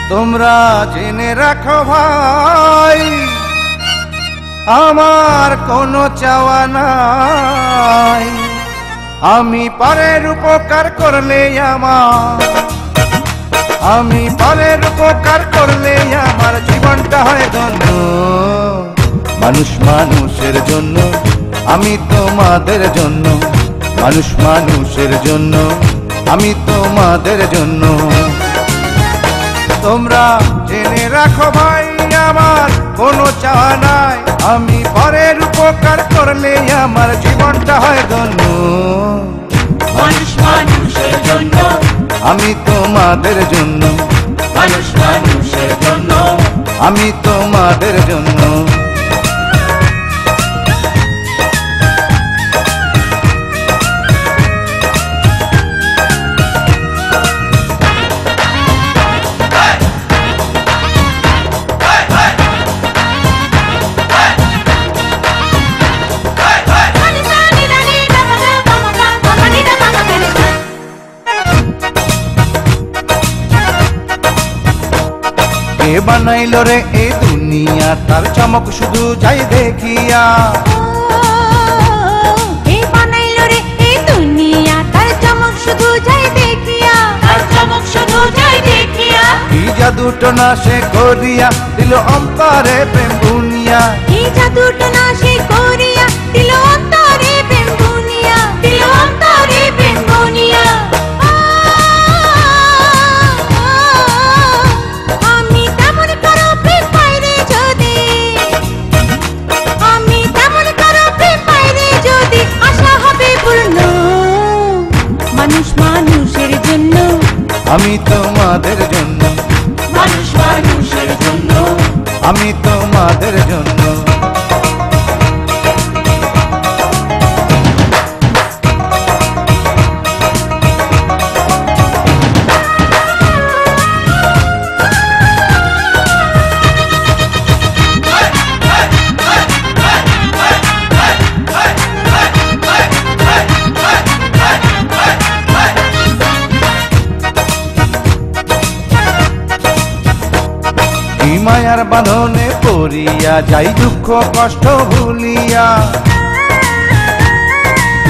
তোমরা জেনে রাখো ভাই, আমার কোনো চাওয়া নাই। আমি পরের উপকার করলে আমি পরের উপকার করলে আমার জীবনটা হয় ধন্য। মানুষ মানুষের জন্য, আমি তোমাদের জন্য। মানুষ মানুষের জন্য, আমি তোমাদের জন্য। তোমরা জেনে রাখো ভাই, আমার কোনো চাওয়া নাই। আমি পরের উপকার করলে আমার জীবনটা হয় ধন্য। মানুষ মানুষের জন্য, আমি তোমাদের জন্য। মানুষ মানুষের জন্য, আমি তোমাদের জন্য। কে বানাইলো রে এই দুনিয়া, তার চমক শুধু যাই দেখিয়া। কে বানাইলো রে এই দুনিয়া, তার চমক শুধু যাই দেখিয়া। তার চমক শুধু যাই দেখিয়া। কি জাদুটো না সে করিয়া দিল অন্তরে প্রেম বুনিয়া। কি জাদুটো না সে করিয়া দিল অন্তরে প্রেম বুনিয়া। দিল অন্তরে প্রেম বুনিয়া। আমি তেমন কারো প্রেম পাই রে যদি, আমি তেমন কারো প্রেম পাই রে যদি, আশা হবে পূর্ণ। মানুষ মানুষের জন্য, আমি তোমাদের জন্য। মানুষ মানুষের জন্য, আমি তোমাদের জন্য। মায়ার বাঁধনে পড়িয়া যাই দুঃখ কষ্ট ভুলিয়া।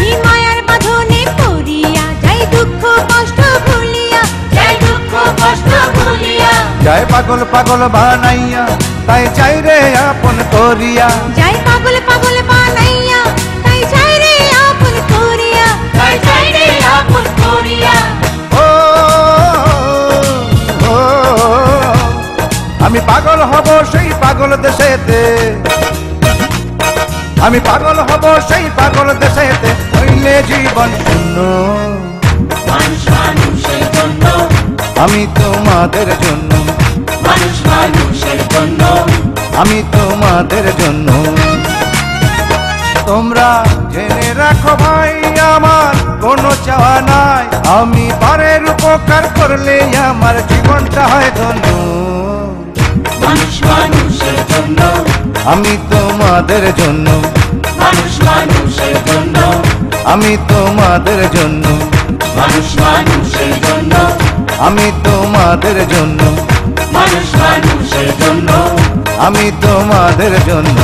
এই মায়ার বাঁধনে পড়িয়া যাই দুঃখ কষ্ট ভুলিয়া। যাই দুঃখ কষ্ট ভুলিয়া। যাই পাগল পাগল বানাইয়া, তাই চাই রে আপন করিয়া। যাই পাগল পাগল বানাইয়া, তাই চাই রে আপন করিয়া। তাই যাই রে আপন করিয়া। ও, ও, আমি পাগল হব সেই পাগল দেশেতে। আমি পাগল হব সেই পাগল দেশেতে, হইলে জীবন শূন্য। মানুষ মানুষের জন্য, আমি তোমাদের জন্য। মানুষ মানুষের জন্য, আমি তোমাদের জন্য। তোমরা জেনে রাখো ভাই, আমার কোনো চাওয়া নাই। আমি পরের উপকার করলে আমার জীবনটা হয় ধন্য। মানুষ মানুষের জন্য, আমি তোমাদের জন্য। মানুষ মানুষের জন্য, আমি তোমাদের জন্য। মানুষ মানুষের জন্য, আমি তোমাদের জন্য। মানুষ মানুষের জন্য, আমি তোমাদের জন্য।